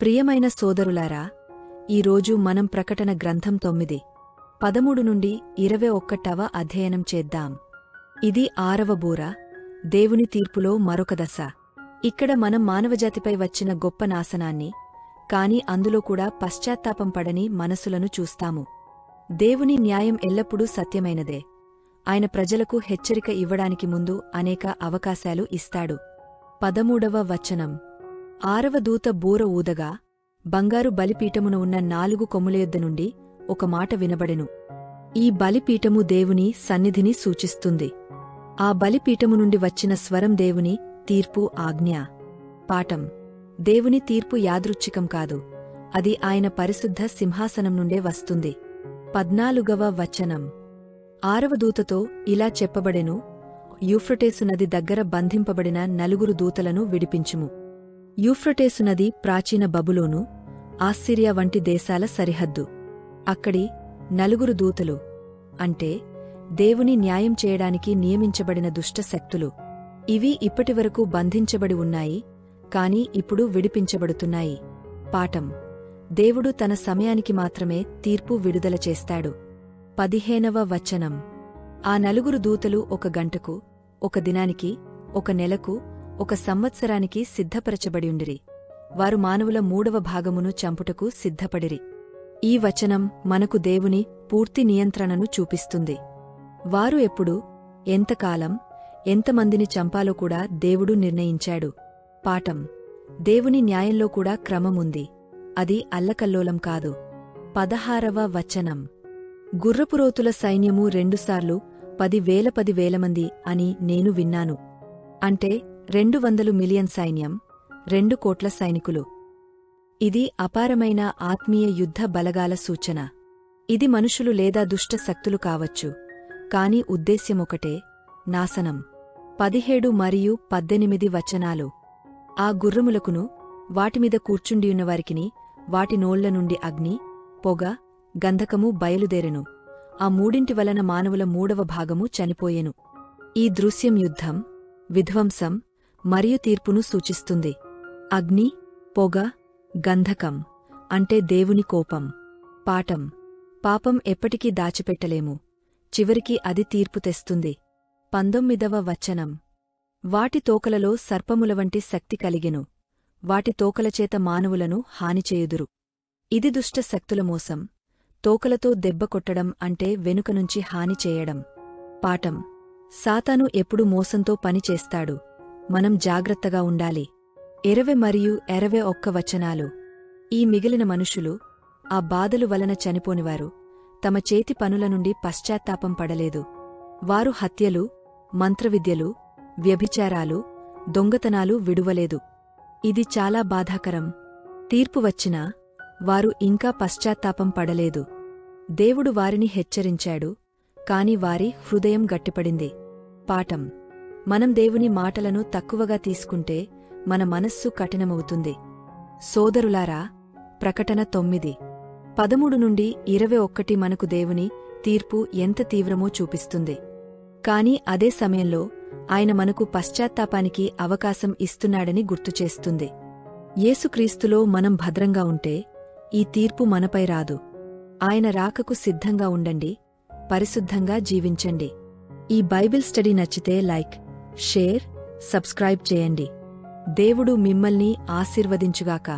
ప్రియమైన సోదరులారా, ఈరోజు మనం ప్రకటన గ్రంథం 9:13 నుండి 21వ అధ్యయనం చేద్దాం. ఇది 6వ బూర, దేవుని తీర్పులో మరొక దశ. ఇక్కడ మనం మానవజాతిపై వచ్చిన గొప్ప నాశనాన్ని, కాని అందులో కూడా పశ్చాత్తాపం పడని మనసులను చూస్తాము. దేవుని న్యాయం ఎల్లప్పుడూ సత్యమైనదే. ఆయన ప్రజలకు హెచ్చరిక ఇవ్వడానికి ముందు అనేక అవకాశాలు ఇస్తాడు. 13వ వచనం. 6వ దూత బూర ఊదగా బంగారు బలిపీఠమున ఉన్న 4 కొమ్ములయొద్ద నుండి ఒక మాట వినబడెను. ఈ బలిపీఠము దేవుని సన్నిధిని సూచిస్తుంది. ఆ బలిపీఠము నుండి వచ్చిన స్వరం దేవుని తీర్పు ఆజ్ఞ. పాఠం: దేవుని తీర్పు యాదృచ్ఛికం కాదు, అది ఆయన పరిశుద్ధ సింహాసనం నుండే వస్తుంది. 14వ వచనం. 6వ దూతతో ఇలా చెప్పబడెను: యూఫ్రటేసు నది దగ్గర బంధింపబడిన 4 దూతలను విడిపించుము. యూఫ్రటేసు నది ప్రాచీన బబులోను, ఆస్సిరియా వంటి దేశాల సరిహద్దు. అక్కడి 4 దూతలు అంటే దేవుని న్యాయం చేయడానికి నియమించబడిన దుష్ట శక్తులు. ఇవి ఇప్పటివరకు బంధించబడి ఉన్నాయి, కాని ఇప్పుడు విడిపించబడుతున్నాయి. పాఠం: దేవుడు తన సమయానికి మాత్రమే తీర్పు విడుదల చేస్తాడు. 15వ వచనం. ఆ 4 దూతలు 1 గంటకు, 1 దినానికి, 1 నెలకు, 1 సంవత్సరానికి సిద్ధపరచబడియుండిరి. వారు మానవుల 3వ భాగమును చంపుటకు సిద్ధపడిరి. ఈ వచనం మనకు దేవుని పూర్తి నియంత్రణను చూపిస్తుంది. వారు ఎప్పుడు, ఎంతకాలం, ఎంతమందిని చంపాలో కూడా దేవుడు నిర్ణయించాడు. పాఠం: దేవుని న్యాయంలో కూడా క్రమముంది, అది అల్లకల్లోలం కాదు. 16వ వచనం. గుర్రపురోతుల సైన్యము 2 సార్లు 10,000 మంది అని నేను విన్నాను. అంటే 200 మిలియన్ సైన్యం, 2 కోట్ల సైనికులు. ఇది అపారమైన ఆత్మీయ యుద్ధ బలగాల సూచన. ఇది మనుషులు లేదా దుష్ట శక్తులు కావచ్చు, కాని ఉద్దేశ్యమొకటే: నాశనం. 17 మరియు 18 వచనాలు. ఆ గుర్రములకును, వాటిమీద కూర్చుండియున్నవారికిని, వాటి నోళ్ల నుండి అగ్ని, పొగ, గంధకము బయలుదేరెను. ఆ 3 వలన మానవుల 3వ భాగము చనిపోయెను. ఈ దృశ్యం యుద్ధం, విధ్వంసం మరియు తీర్పును సూచిస్తుంది. అగ్ని, పొగ, గంధకం అంటే దేవుని కోపం. పాఠం: పాపం ఎప్పటికీ దాచిపెట్టలేము, చివరికి అది తీర్పు తెస్తుంది. 19వ వచనం. వాటి తోకలలో సర్పముల వంటి శక్తి కలిగెను. వాటి తోకలచేత మానవులను హానిచేయుదురు. ఇది దుష్ట శక్తుల మోసం. తోకలతో దెబ్బ కొట్టడం అంటే వెనుకనుంచి హాని చేయడం. పాఠం: సాతాను ఎప్పుడు మోసంతో పనిచేస్తాడు, మనం జాగ్రత్తగా ఉండాలి. 20 మరియు 21 వచనాలు. ఈ మిగిలిన మనుషులు, ఆ బాధలు వలన చనిపోనివారు, తమ చేతి పనుల నుండి పశ్చాత్తాపం పడలేదు. వారు హత్యలు, మంత్రవిద్యలు, వ్యభిచారాలు, దొంగతనాలు విడువలేదు. ఇది చాలా బాధాకరం. తీర్పు వచ్చినా వారు ఇంకా పశ్చాత్తాపం పడలేదు. దేవుడు వారిని హెచ్చరించాడు, కాని వారి హృదయం గట్టిపడింది. పాఠం: మనం దేవుని మాటలను తక్కువగా తీసుకుంటే మన మనస్సు కఠినమవుతుంది. సోదరులారా, ప్రకటన 9:13 నుండి 21 మనకు దేవుని తీర్పు ఎంత తీవ్రమో చూపిస్తుంది. కాని అదే సమయంలో ఆయన మనకు పశ్చాత్తాపానికి అవకాశం ఇస్తున్నాడని గుర్తుచేస్తుంది. యేసుక్రీస్తులో మనం భద్రంగా ఉంటే ఈ తీర్పు మనపై రాదు. ఆయన రాకకు సిద్ధంగా ఉండండి, పరిశుద్ధంగా జీవించండి. ఈ బైబిల్ స్టడీ నచ్చితే లైక్, షేర్, సబ్స్క్రైబ్ చేయండి. దేవుడు మిమ్మల్ని ఆశీర్వదించుగాక.